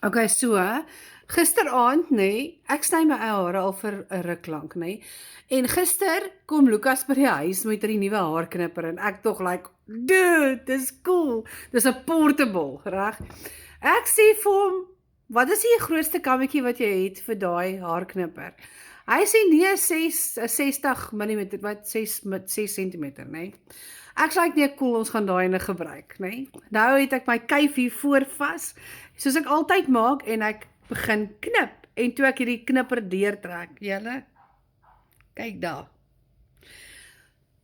Okay, so, gisteraand, nê, ek sny my eie hare al vir 'n ruk lank, nê. En gister kom Lukas by die huis met hierdie nuwe haarknipper en ek tog like, dude, dis cool. Dis 'n portable, reg? Ek sê vir hom, "Wat is die grootste kammetjie wat jy het vir daai haarknipper?" Hy sê nee, 60 mm, wat 6 centimeter, nê. Ek sê like, nee, cool, ons gaan daai ene gebruik, nê. Nou het ek my kuif hier voor vas, soos ek altyd maak, en ek begin knip. En toe ek hierdie knipper deurtrek, julle, kyk daar.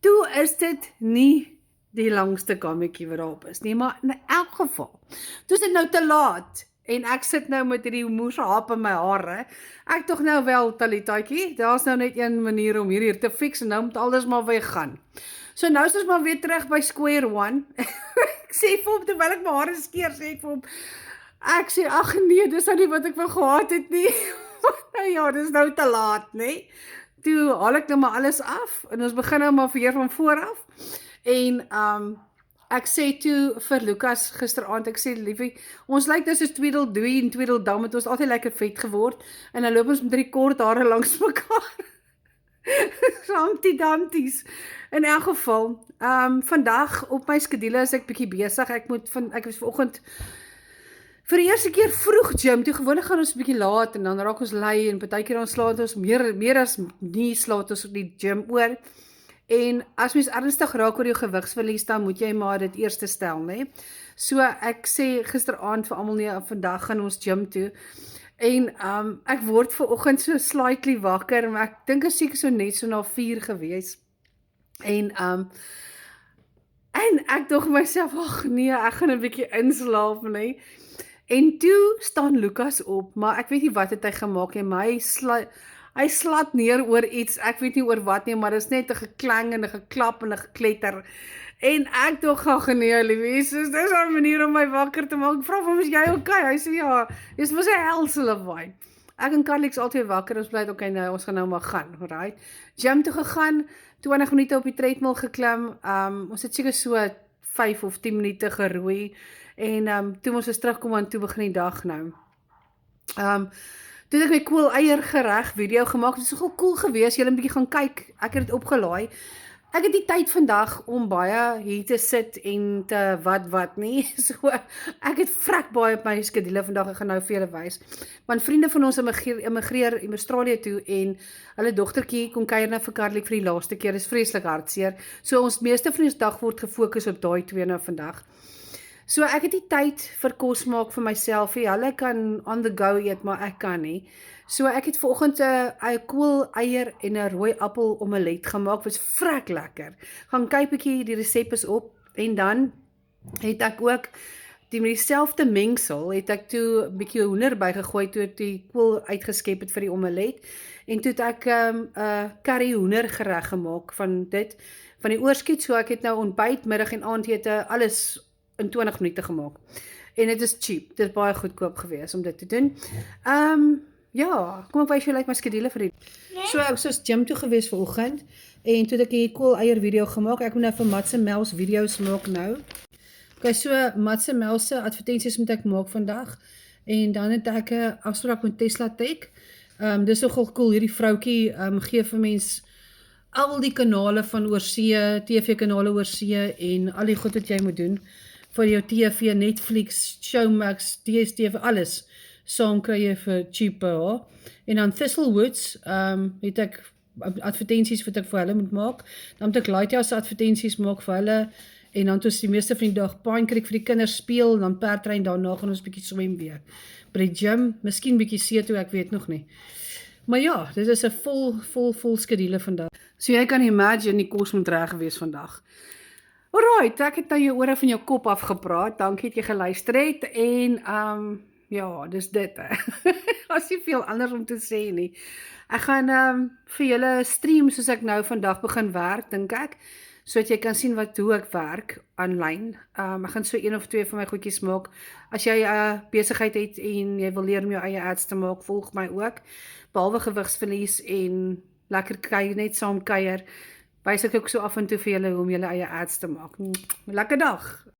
Toe is dit nie die langste kammetjie wat daarop is nie, maar in elk geval, toe is dit nou te laat. En ek sit nou met hierdie moeshaap in my hare. Ek tog nou wel, Talitaatjie, daar's nou net een manier om hierdie te fix en nou moet alles maar weer gaan. So nou is ons maar weer terug by square one. Ek sê vir hom, terwyl ek my hare skeer, sê ek vir hom, ek sê, ag nee, dis nou nie wat ek wou gehad het nie. Nou ja, dis nou te laat, nê. Toe haal ek nou maar alles af, en ons begin nou maar weer van voor af. En, ek sê toe vir Lukas gisteraand, ek sê, liefie, ons lyk nou soos Tweedledee en Tweedledum, het ons altyd lekker vet geword, en dan loop ons met 3 kort hare langs mekaar. Humpty Dumpties. In elk geval, vandag op my skedule is ek bietjie besig, ek was vanoggend vir die eerste keer vroeg gym, toe gewoonlik gaan ons 'n bietjie laat, en dan raak ons lui, en partykeer dan slaat ons meer as nie slaat ons op die gym oor. En as mens ernstig raak oor jou gewigsverlies, dan moet jy maar dit eers stel, nê. So ek sê gisteraand vir almal, nee, vandag gaan ons gym toe. En ek word vanoggend so slightly wakker, maar ek dink is seker so net so na 4 gewees. En ek dog myself, ag nee, ek gaan 'n bietjie inslaap, nê. En toe staan Lukas op, maar ek weet nie wat het hy gemaak nie, maar hy slat neer oor iets, ek weet nie oor wat nie, maar dis net 'n geklang en 'n geklap en 'n gekletter. En ek dog, ag nee, liefie, dis 'n manier om my wakker te maak. Ek vra hom, is jy okay? Hy sê ja, dis mos 'n helse lawaai. Ek en Carlix altyd wakker, ons bly okay, nou, ons gaan nou maar gaan, alright. Gym toe gegaan, 20 minute op die treadmill geklim, ons het seker so 5 of 10 minute geroei, en toe ons terugkom aan toe begin die dag nou. Toe het ek my kool-eier gereg video gemaak, dit is so cool geweest, julle 'n bietjie gaan kyk, ek het dit opgelaai. Ek het die tyd vandag om baie hier te sit en te wat nie, so ek het vrek baie op my skedule vandag, ek gaan nou vir julle wys. Want vriende van ons immigreer in Australië toe, en hulle dogtertjie kom kuier nou vir Carly vir die laaste keer, dis vreeslik hartseer. So ons meeste van ons dag word gefokus op daai twee nou vandag. So ek het die tyd vir kos maak vir myself, hulle kan on the go eet, maar ek kan nie. So ek het vanoggend 'n kool-eier en 'n rooi appel omelet gemaak, was vrek lekker. Gaan kyk bietjie, die resep is op, en dan het ek ook met dieselfde mengsel, het ek toe 'n bietjie hoender bygegooi, toe het die kool uitgeskep het vir die omelet, en toe het ek 'n curry hoender gereg gemaak van die oorskiet, so ek het nou ontbyt, middag en aandete, alles in 20 minute gemaak. En dit is cheap, dit is baie goedkoop geweest om dit te doen. Ja, kom ek wys jou my skedule vir die. So ek was gym toe geweest vanoggend, en toe het ek die kool-eier video gemaak, ek moet nou vir Matse Mels video's maak nou. Okay, so Matse Mels se advertensies moet ek maak vandag, en dan het ek 'n afspraak met Tesla Tech. Dis nogal cool, hierdie vroutjie gee vir mens al die kanale van oorsee, TV-kanale oorsee, en al die goed wat jy moet doen vir jou TV, Netflix, Showmax, DStv, alles saam kry jy vir cheaper. En dan Thistlewoods, het ek advertensies wat ek vir hulle moet maak, dan moet ek Lighthouse advertensies maak vir hulle, en dan toes die meeste van die dag Pine Creek vir die kinders speel, dan perdtrein, daarna gaan ons bietjie swem weer. By die gym, miskien bietjie see toe, ek weet nog nie. Maar ja, dit is 'n vol skedule vandag. So jy kan imagine, die kos moet reg wees vandag. Alright, ek het nou jou ore van jou kop afgepraat, dankie dat jy geluister het, en ja, dis dit, as nie veel anders om te sê nie. Ek gaan vir julle stream, soos ek nou vandag begin werk, dink ek, so dat jy kan sien hoe ek werk, aanlyn. Ek gaan so 1 of 2 van my goedjies maak. As jy besigheid het, en jy wil leer om jou eie ads te maak, volg my ook, behalwe gewigsverlies, en lekker kuier, net saam kuier, wys ek ook so af en toe vir julle hoe om julle eie ads te maak. Lekker dag!